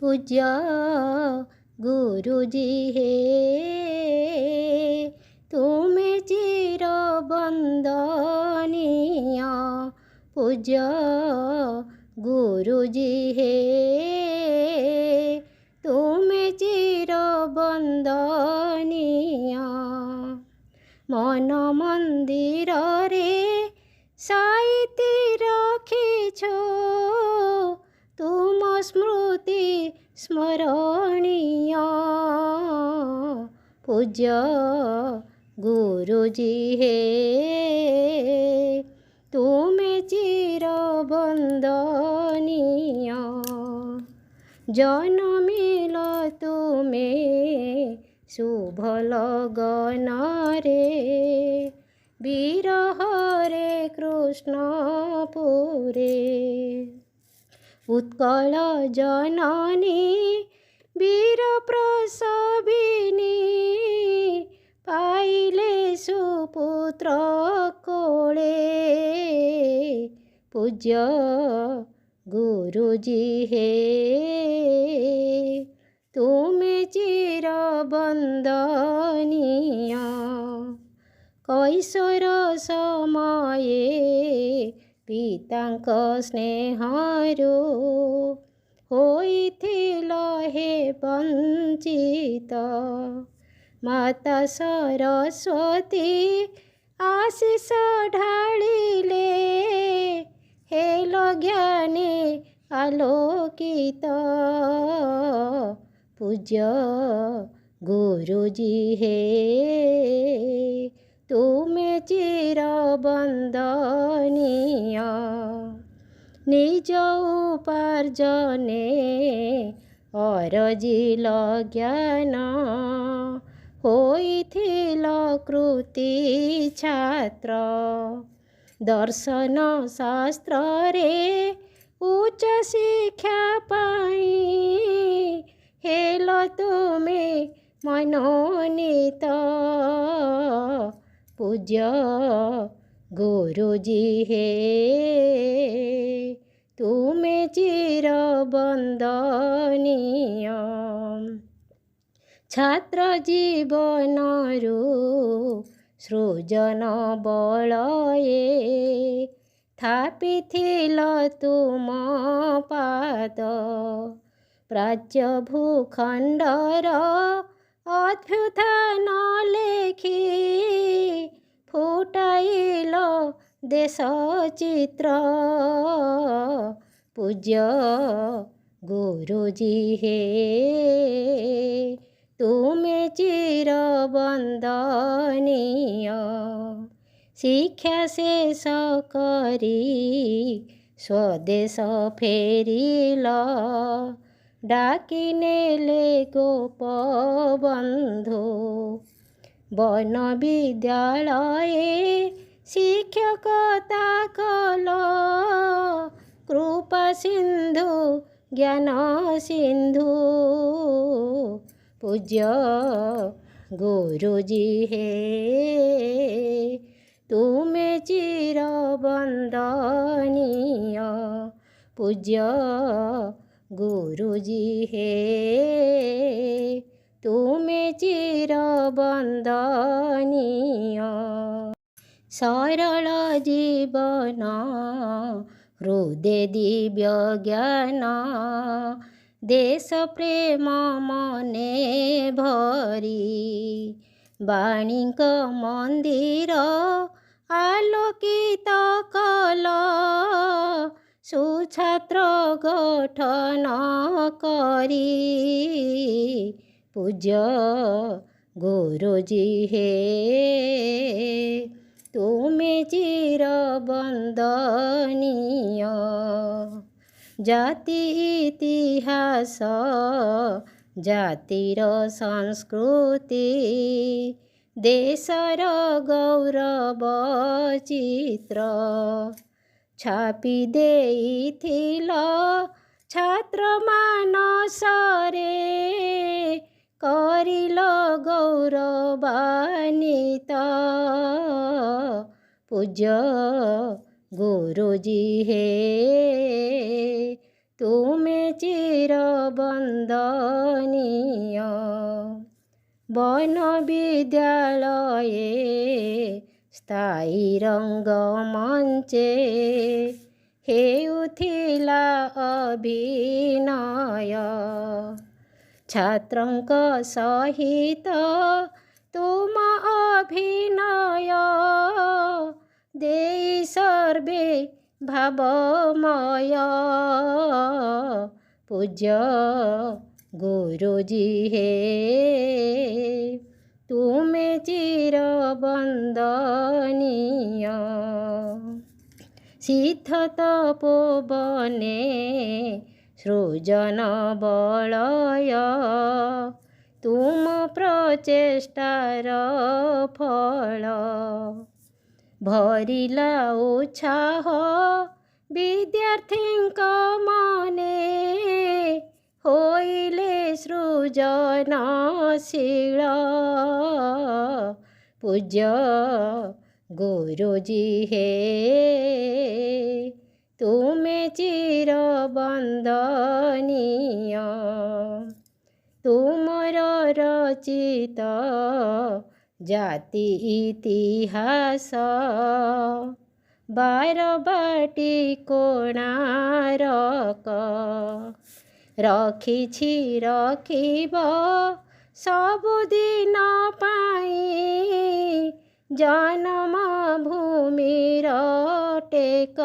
पूज्य गुरुजी हे तुम्हें चिर वंदनीय। पूज्य गुरुजी हे तुम्हें चिर वंदनीय। मन मंदिर रे साइती रखिछो तुम स्मृति स्मरणीय। पूज्य गुरुजी हे तुम्हें चिर वंदनीय। जन्मिल तुमे शुभ लगन रे वीर हरे कृष्णपुरे। उत्कल जननी वीर प्रसविनी पाइले सुपुत्र कोले। पूज्य गुरुजी हे तुम्हें चिर वंदनीय। कैशोर समये पितांक स्नेहरु होइथिल हे वंचित। माता सरस्वती आशीष ढालिले हेल ज्ञाने आलोकित। पूज्य गुरुजी हे तुम्हें चिर वंदनीय। निज उपार्जने अरजिल ज्ञान होइथिल कृति छात्र। दर्शन शास्त्र रे उच्च शिक्षा पाई हेल तुमे मनोनीत। पूज्य गुरुजी हे तुम्हें चिर वंदनीय। छात्र जीवनरु सृजन बलये थापिथिल तुम पाद। प्राच्य भूखंडर अभ्युत्थान लेखि फुटाइल देश चित्र। पूज्य गुरुजी हे तुम्हें चिर वंदनीय। शिक्षा शेष करी स्वदेश फेरिल डाकी नेले गोपबंधु। वन विद्यालये शिक्षकता कल कृपा सिंधु ज्ञान सिंधु। पूज्य गुरुजी हे तुम्हें चिर वंदनीय। पूज्य गुरुजी हे तुम्हें चिर वंदनीय। सरल जीवन हृदय दिव्य ज्ञान देश प्रेम मने भरी। वाणीक मंदिर आलोकित कल सुछात्र गठन करी। पूज्य गुरुजी हे तुम्हें चिर वंदनीय। जाति इतिहास जातिर संस्कृति देशर गौरव चित्र छापि देइथिल छात्र मानस रे करिल गौरवान्वित। पूज्य गुरुजी हे तुमे चिरवन्दनीय। वन विद्यालये स्थायी रङ्गमञ्चे हेउथिला अभिनय। छात्रଙ୍କ सहित तुम अभिनय देई सर्वे भावमय। पूज्य गुरुजी हे तुमे चिरवन्दनीय। सिद्ध तपोवने सृजन बलय तुम प्रचेष्टार फल। भरिला उत्साह विद्यार्थीଙ୍କ मने होइले सृजनशील। पूज्य गुरुजी हे तुमे चिरवन्दनीय। तुमर रचित जाति इतिहास बारबाटी कोणार्क। रखिछि रखिब सबुदिन पाई जन्म भूमिर टेक।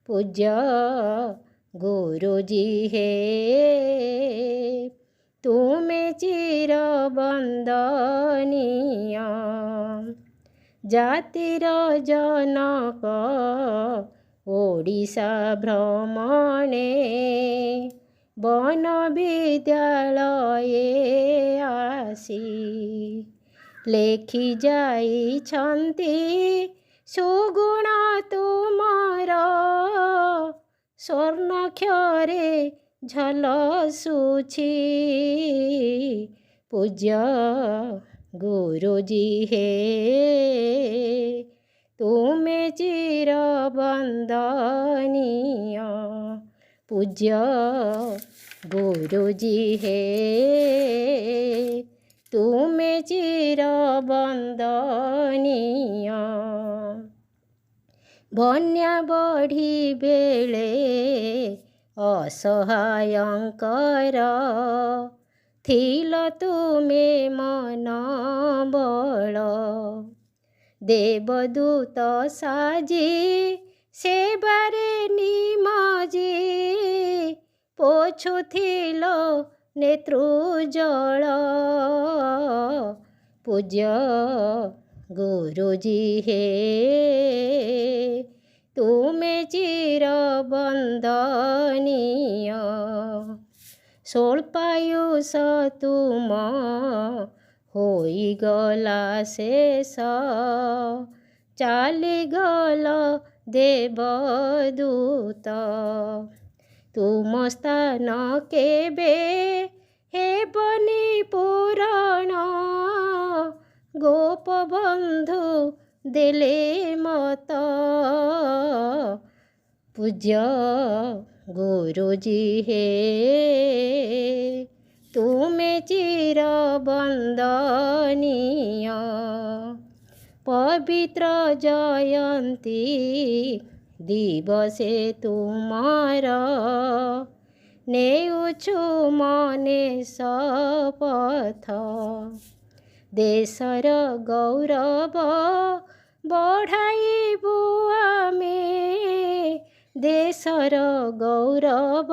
पूज्य गुरुजी हे तुमे चिरवन्दनीय। जातिर जनक ओडिशा भ्रमणे वन विद्यालये आसी लेखि जाइछन्ति सुगुण तुमर स्वर्णाक्षरे झलसुछि। पूज्य गुरुजी हे तुमे चिरवन्दनीय। पूज्य गुरुजी हे तुमे चिरवन्दनीय। बन्या बढी बेले असहायङ्कर थिल तुमे मन बल। देवदूत साजी सेबारे निमजी पोछुथिल नेत्रुजल। पूज्य गुरुजी हे तुमे चिरवन्दनीय। स्वल्पायुष तुम होइगला शेष चालिगल देवदूत। तुम स्थान केबे हेबनि पूरण गोपबन्धु देले मत। पूज्य गुरुजी हे तुमे चिरवन्दनीय। पवित्र जयन्ती दिवसे तुमर नेउछु मने शपथ। देशर गौरव बढाइबु आमे देशर गौरव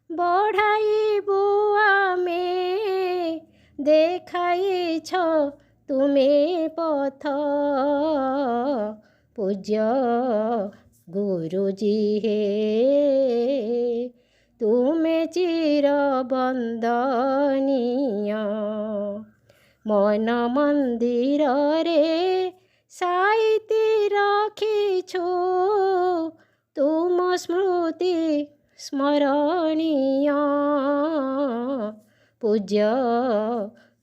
बढाइबु आमे देखाइछ तुमे पथ। पूज्य गुरुजी हे तुमे चिरवन्दनीय। मन मन्दिर रे साइति रखिछु तुम स्मृति स्मरणीय। पूज्य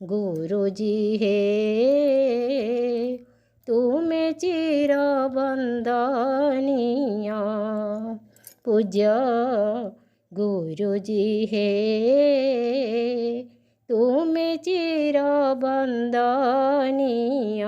गुरुजी हे तुमे चिरवन्दनीय। पूज्य गुरुजी हे तुम चिर वंदनीय।